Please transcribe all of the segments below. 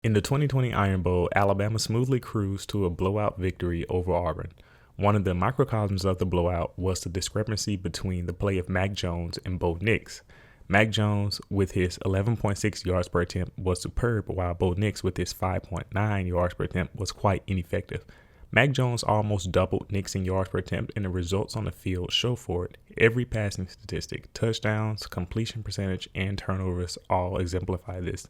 In the 2020 Iron Bowl, Alabama smoothly cruised to a blowout victory over Auburn. One of the microcosms of the blowout was the discrepancy between the play of Mac Jones and Bo Nix. Mac Jones, with his 11.6 yards per attempt, was superb, while Bo Nix, with his 5.9 yards per attempt, was quite ineffective. Mac Jones almost doubled Nix in yards per attempt, and the results on the field show for it. Every passing statistic, touchdowns, completion percentage, and turnovers all exemplify this.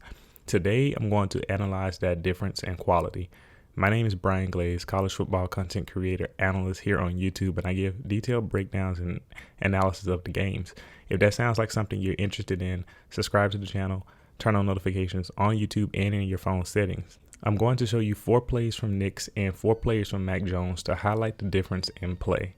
Today, I'm going to analyze that difference in quality. My name is Brian Glaze, college football content creator, analyst here on YouTube, and I give detailed breakdowns and analysis of the games. If that sounds like something you're interested in, subscribe to the channel, turn on notifications on YouTube and in your phone settings. I'm going to show you 4 plays from Nix and 4 plays from Mac Jones to highlight the difference in play.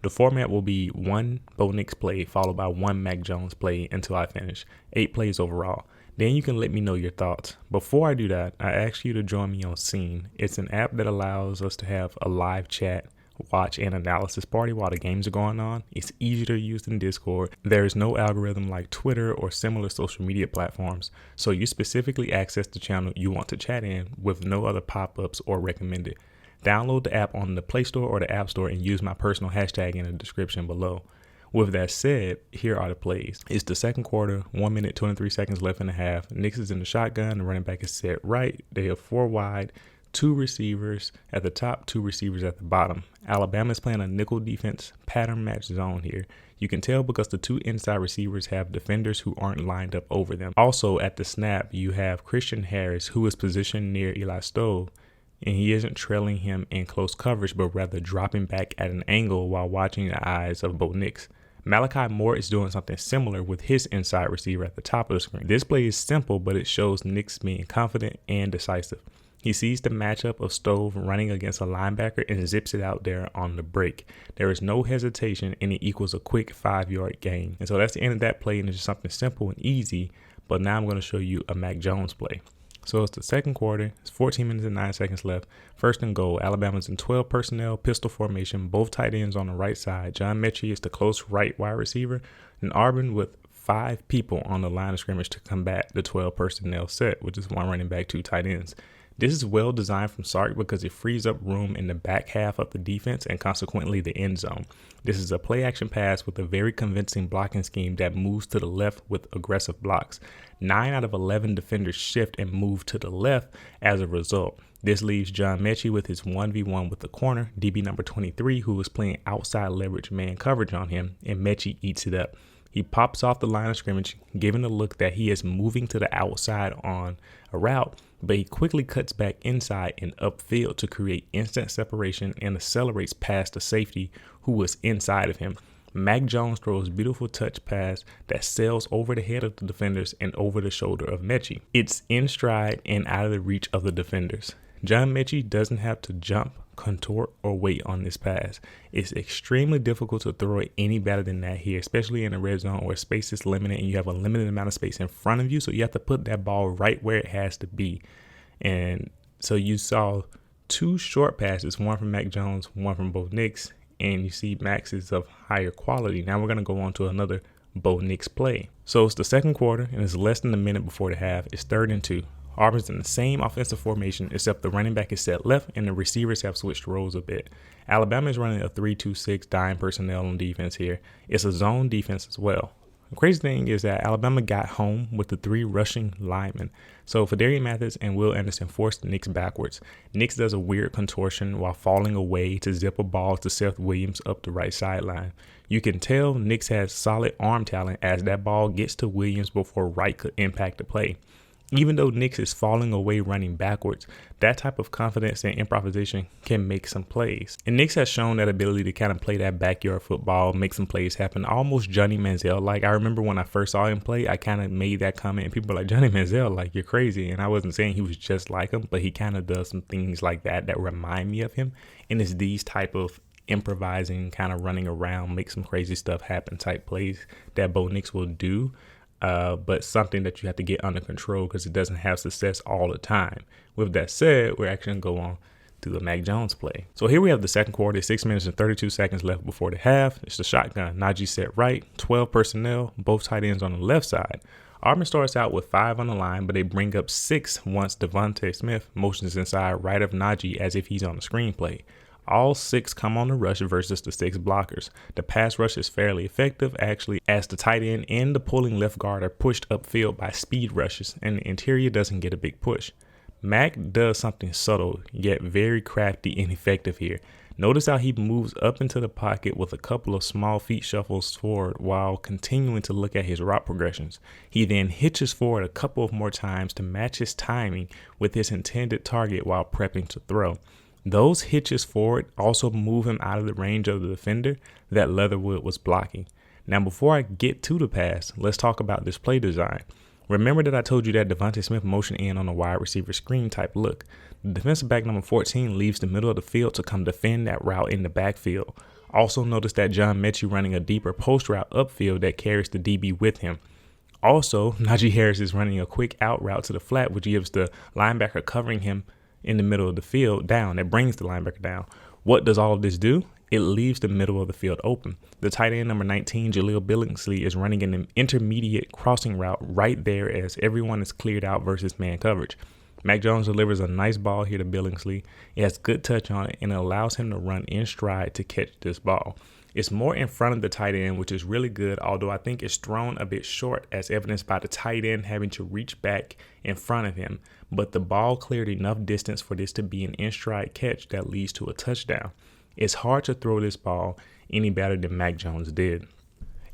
The format will be 1 Bo Nix play followed by 1 Mac Jones play until I finish, 8 plays overall. Then you can let me know your thoughts. Before I do that, I ask you to join me on Scene. It's an app that allows us to have a live chat, watch, and analysis party while the games are going on. It's easier to use than Discord. There is no algorithm like Twitter or similar social media platforms, so you specifically access the channel you want to chat in with no other pop-ups or recommended. Download the app on the Play Store or the App Store and use my personal hashtag in the description below. With that said, here are the plays. It's the second quarter, 1 minute, 23 seconds left in the half. Nix is in the shotgun, the running back is set right. They have 4 wide, 2 receivers at the top, 2 receivers at the bottom. Alabama is playing a nickel defense, pattern match zone here. You can tell because the 2 inside receivers have defenders who aren't lined up over them. Also, at the snap, you have Christian Harris, who is positioned near Eli Stove, and he isn't trailing him in close coverage, but rather dropping back at an angle while watching the eyes of Bo Nix. Malachi Moore is doing something similar with his inside receiver at the top of the screen. This play is simple, but it shows Nix being confident and decisive. He sees the matchup of Stove running against a linebacker and zips it out there on the break. There is no hesitation, and it equals a quick 5-yard gain. And so that's the end of that play, and it's just something simple and easy. But now I'm going to show you a Mac Jones play. So it's the second quarter. It's 14 minutes and 9 seconds left. First and goal. Alabama's in 12 personnel, pistol formation, both tight ends on the right side. John Mechie is the close right wide receiver, and Auburn with 5 people on the line of scrimmage to combat the 12 personnel set, which is 1 running back, 2 tight ends. This is well designed from Sark because it frees up room in the back half of the defense and consequently the end zone. This is a play action pass with a very convincing blocking scheme that moves to the left with aggressive blocks. 9 out of 11 defenders shift and move to the left as a result. This leaves John Mechie with his 1v1 with the corner, DB number 23, who is playing outside leverage man coverage on him, and Mechie eats it up. He pops off the line of scrimmage, giving the look that he is moving to the outside on a route, but he quickly cuts back inside and upfield to create instant separation and accelerates past the safety who was inside of him. Mac Jones throws a beautiful touch pass that sails over the head of the defenders and over the shoulder of Mechie. It's in stride and out of the reach of the defenders. John Mechie doesn't have to jump, contort, or wait on this pass. It's extremely difficult to throw it any better than that here, especially in the red zone where space is limited and you have a limited amount of space in front of you, so you have to put that ball right where it has to be. And so you saw 2 short passes, one from Mac Jones, one from Bo Nix, and you see Max is of higher quality. Now we're going to go on to another Bo Nix play. So it's the second quarter and it's less than a minute before the half. It's 3rd and 2. Auburn's in the same offensive formation except the running back is set left and the receivers have switched roles a bit. Alabama is running a 3-2-6 dime personnel on defense here. It's a zone defense as well. The crazy thing is that Alabama got home with the 3 rushing linemen. So Fedarian Mathis and Will Anderson forced Nix backwards. Nix does a weird contortion while falling away to zip a ball to Seth Williams up the right sideline. You can tell Nix has solid arm talent as that ball gets to Williams before Wright could impact the play. Even though Nix is falling away running backwards, that type of confidence and improvisation can make some plays. And Nix has shown that ability to kind of play that backyard football, make some plays happen, almost Johnny Manziel. Like, I remember when I first saw him play, I kind of made that comment and people were like, Johnny Manziel, like, you're crazy. And I wasn't saying he was just like him, but he kind of does some things like that remind me of him. And it's these type of improvising, kind of running around, make some crazy stuff happen type plays that Bo Nix will do. But something that you have to get under control because it doesn't have success all the time. With that said, we're actually going to go on to the Mac Jones play. So here we have the second quarter, 6 minutes and 32 seconds left before the half. It's the shotgun. Najee set right, 12 personnel, both tight ends on the left side. Auburn starts out with 5 on the line, but they bring up 6 once Devontae Smith motions inside right of Najee as if he's on the screenplay. All 6 come on the rush versus the 6 blockers. The pass rush is fairly effective, actually, as the tight end and the pulling left guard are pushed upfield by speed rushes, and the interior doesn't get a big push. Mac does something subtle, yet very crafty and effective here. Notice how he moves up into the pocket with a couple of small feet shuffles forward while continuing to look at his route progressions. He then hitches forward a couple of more times to match his timing with his intended target while prepping to throw. Those hitches forward also move him out of the range of the defender that Leatherwood was blocking. Now, before I get to the pass, let's talk about this play design. Remember that I told you that Devontae Smith motioned in on a wide receiver screen type look. The defensive back number 14 leaves the middle of the field to come defend that route in the backfield. Also notice that John Mechie running a deeper post route upfield that carries the DB with him. Also, Najee Harris is running a quick out route to the flat, which gives the linebacker covering him in the middle of the field down. That brings the linebacker down. What does all of this do? It leaves the middle of the field open. The tight end number 19, Jaleel Billingsley, is running an intermediate crossing route right there as everyone is cleared out versus man coverage. Mac Jones delivers a nice ball here to Billingsley. It has good touch on it and it allows him to run in stride to catch this ball. It's more in front of the tight end, which is really good, although I think it's thrown a bit short as evidenced by the tight end having to reach back in front of him. But the ball cleared enough distance for this to be an in-stride catch that leads to a touchdown. It's hard to throw this ball any better than Mac Jones did.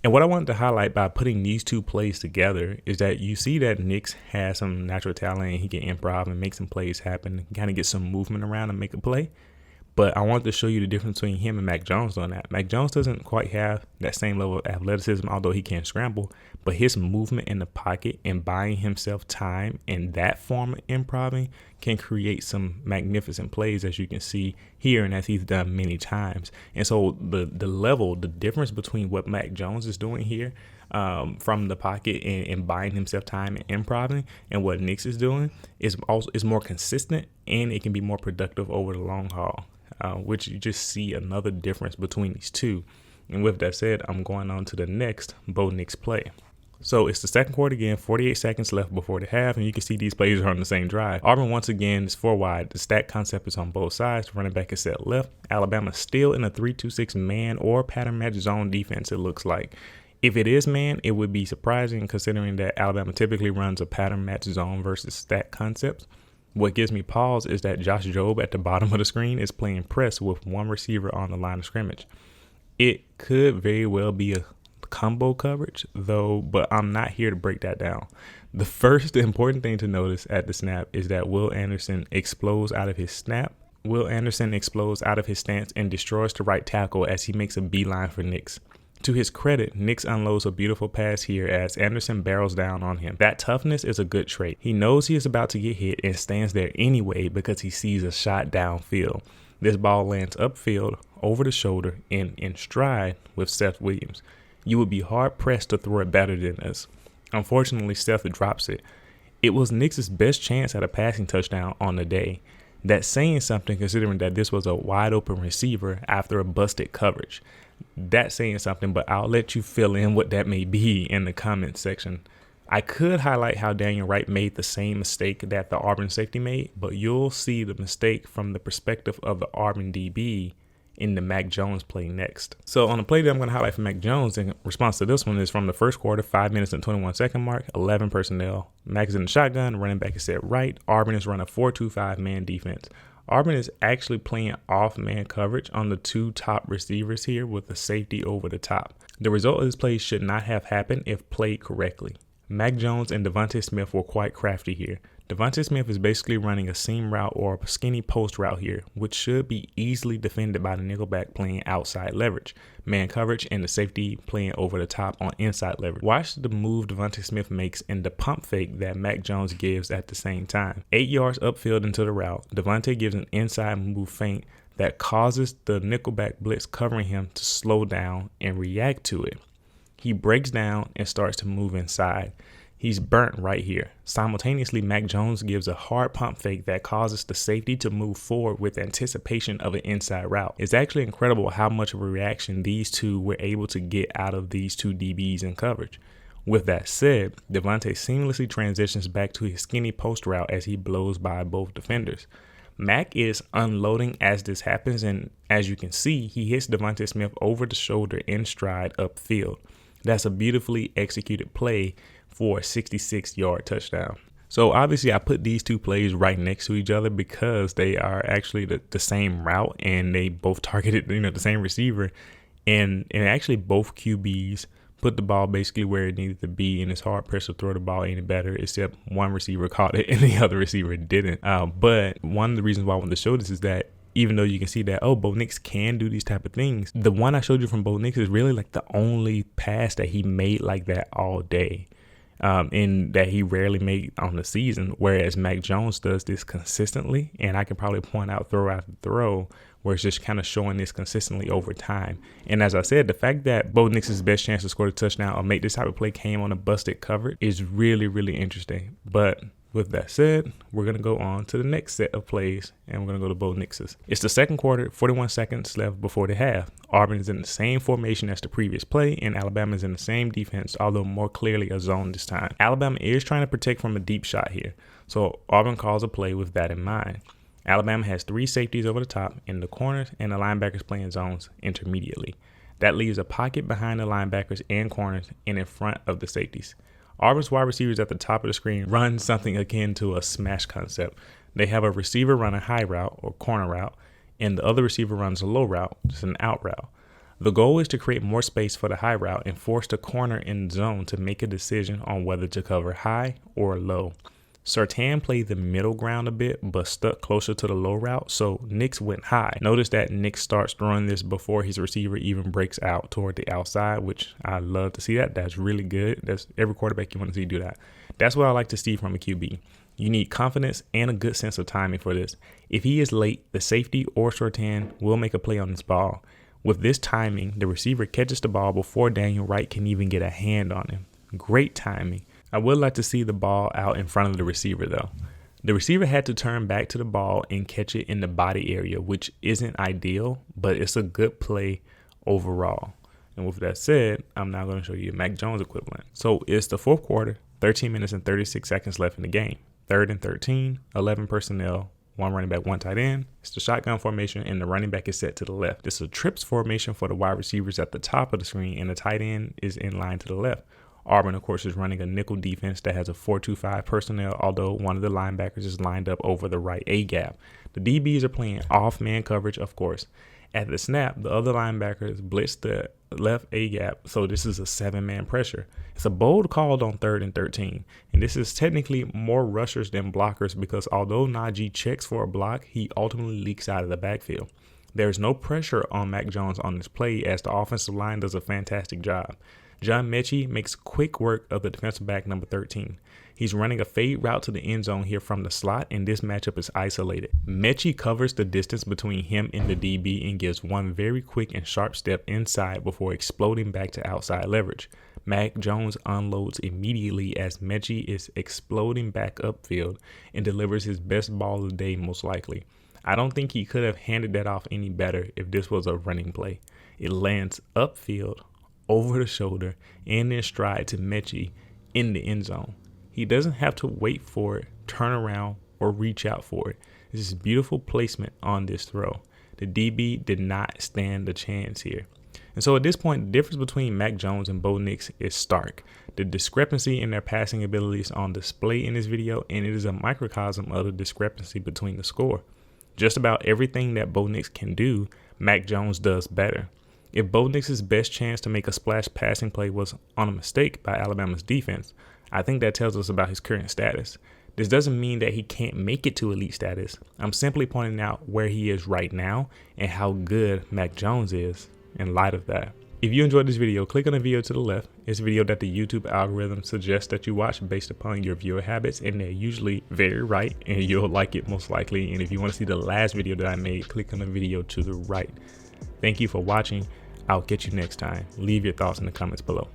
And what I wanted to highlight by putting these two plays together is that you see that Nix has some natural talent and he can improv and make some plays happen, kind of get some movement around and make a play. But I wanted to show you the difference between him and Mac Jones on that. Mac Jones doesn't quite have that same level of athleticism, although he can scramble. But his movement in the pocket and buying himself time in that form of improving can create some magnificent plays, as you can see here, and as he's done many times. And so the difference between what Mac Jones is doing here from the pocket and buying himself time and improving, and what Nix is doing is more consistent, and it can be more productive over the long haul. Which you just see another difference between these two. And with that said, I'm going on to the next Bo Nix play. So it's the second quarter again, 48 seconds left before the half, and you can see these plays are on the same drive. Auburn once again is 4 wide. The stack concept is on both sides. Running back is set left. Alabama still in a 3-2-6 man or pattern match zone defense, it looks like. If it is man, it would be surprising considering that Alabama typically runs a pattern match zone versus stack concepts. What gives me pause is that Josh Jobe at the bottom of the screen is playing press with one receiver on the line of scrimmage. It could very well be a combo coverage, though, but I'm not here to break that down. The first important thing to notice at the snap is that Will Anderson explodes out of his snap. Will Anderson explodes out of his stance and destroys the right tackle as he makes a beeline for Nix. To his credit, Nix unloads a beautiful pass here as Anderson barrels down on him. That toughness is a good trait. He knows he is about to get hit and stands there anyway because he sees a shot downfield. This ball lands upfield, over the shoulder, and in stride with Seth Williams. You would be hard-pressed to throw it better than this. Unfortunately, Seth drops it. It was Nix's best chance at a passing touchdown on the day. That's saying something considering that this was a wide-open receiver after a busted coverage. That's saying something, but I'll let you fill in what that may be in the comments section. I could highlight how Daniel Wright made the same mistake that the Auburn safety made, but you'll see the mistake from the perspective of the Auburn DB in the Mac Jones play next. So on the play that I'm going to highlight for Mac Jones in response to this one is from the first quarter, 5 minutes and 21 second mark, 11 personnel. Mac is in the shotgun, running back is set right. Auburn is running a 4-2-5 man defense. Auburn is actually playing off man coverage on the two top receivers here with the safety over the top. The result of this play should not have happened if played correctly. Mac Jones and Devontae Smith were quite crafty here. Devontae Smith is basically running a seam route or a skinny post route here, which should be easily defended by the nickelback playing outside leverage, man coverage, and the safety playing over the top on inside leverage. Watch the move Devontae Smith makes and the pump fake that Mac Jones gives at the same time. 8 yards upfield into the route, Devontae gives an inside move feint that causes the nickelback blitz covering him to slow down and react to it. He breaks down and starts to move inside. He's burnt right here. Simultaneously, Mac Jones gives a hard pump fake that causes the safety to move forward with anticipation of an inside route. It's actually incredible how much of a reaction these two were able to get out of these two DBs in coverage. With that said, Devontae seamlessly transitions back to his skinny post route as he blows by both defenders. Mac is unloading as this happens, and as you can see, he hits Devontae Smith over the shoulder in stride upfield. That's a beautifully executed play for a 66-yard touchdown. So obviously I put these two plays right next to each other because they are actually the same route, and they both targeted the same receiver, and actually both QBs put the ball basically where it needed to be, and it's hard pressed to throw the ball any better, except one receiver caught it and the other receiver didn't. But one of the reasons why I wanted to show this is that even though you can see that, Bo Nix can do these type of things, the one I showed you from Bo Nix is really like the only pass that he made like that all day. And that he rarely made on the season, whereas Mac Jones does this consistently, and I can probably point out throw after throw where it's just kind of showing this consistently over time. And as I said, the fact that Bo Nix's best chance to score a touchdown or make this type of play came on a busted cover is really, really interesting. But with that said, we're going to go on to the next set of plays, and we're going to go to Bo Nix's. It's the second quarter, 41 seconds left before the half. Auburn is in the same formation as the previous play, and Alabama is in the same defense, although more clearly a zone this time. Alabama is trying to protect from a deep shot here, so Auburn calls a play with that in mind. Alabama has 3 safeties over the top in the corners, and the linebackers playing zones intermediately. That leaves a pocket behind the linebackers and corners and in front of the safeties. Auburn's wide receivers at the top of the screen run something akin to a smash concept. They have a receiver run a high route or corner route, and the other receiver runs a low route, just an out route. The goal is to create more space for the high route and force the corner in zone to make a decision on whether to cover high or low. Surtain played the middle ground a bit, but stuck closer to the low route, so Nix went high. Notice that Nix starts throwing this before his receiver even breaks out toward the outside, which I love to see that. That's really good. That's every quarterback you want to see do that. That's what I like to see from a QB. You need confidence and a good sense of timing for this. If he is late, the safety or Surtain will make a play on this ball. With this timing, the receiver catches the ball before Daniel Wright can even get a hand on him. Great timing. I would like to see the ball out in front of the receiver though. The receiver had to turn back to the ball and catch it in the body area, which isn't ideal, but it's a good play overall. And with that said, I'm now going to show you a Mac Jones equivalent. So it's the fourth quarter, 13 minutes and 36 seconds left in the game. 3rd and 13, 11 personnel, 1 running back, 1 tight end. It's the shotgun formation, and the running back is set to the left. This is a trips formation for the wide receivers at the top of the screen, and the tight end is in line to the left. Auburn, of course, is running a nickel defense that has a 4-2-5 personnel, although one of the linebackers is lined up over the right A gap. The DBs are playing off-man coverage, of course. At the snap, the other linebackers blitz the left A gap, so this is a 7-man pressure. It's a bold call on 3rd and 13, and this is technically more rushers than blockers because although Najee checks for a block, he ultimately leaks out of the backfield. There's no pressure on Mac Jones on this play as the offensive line does a fantastic job. John Mechie makes quick work of the defensive back number 13. He's running a fade route to the end zone here from the slot, and this matchup is isolated. Mechie covers the distance between him and the DB and gives one very quick and sharp step inside before exploding back to outside leverage. Mac Jones unloads immediately as Mechie is exploding back upfield and delivers his best ball of the day most likely. I don't think he could have handed that off any better if this was a running play. It lands upfield, over the shoulder, and in stride to Mechie in the end zone. He doesn't have to wait for it, turn around, or reach out for it. This is beautiful placement on this throw. The DB did not stand a chance here. And so at this point, the difference between Mac Jones and Bo Nix is stark. The discrepancy in their passing abilities on display in this video, and it is a microcosm of the discrepancy between the score. Just about everything that Bo Nix can do, Mac Jones does better. If Bo Nix's best chance to make a splash passing play was on a mistake by Alabama's defense, I think that tells us about his current status. This doesn't mean that he can't make it to elite status. I'm simply pointing out where he is right now and how good Mac Jones is in light of that. If you enjoyed this video, click on the video to the left. It's a video that the YouTube algorithm suggests that you watch based upon your viewer habits, and they're usually very right, and you'll like it most likely. And if you want to see the last video that I made, click on the video to the right. Thank you for watching. I'll catch you next time. Leave your thoughts in the comments below.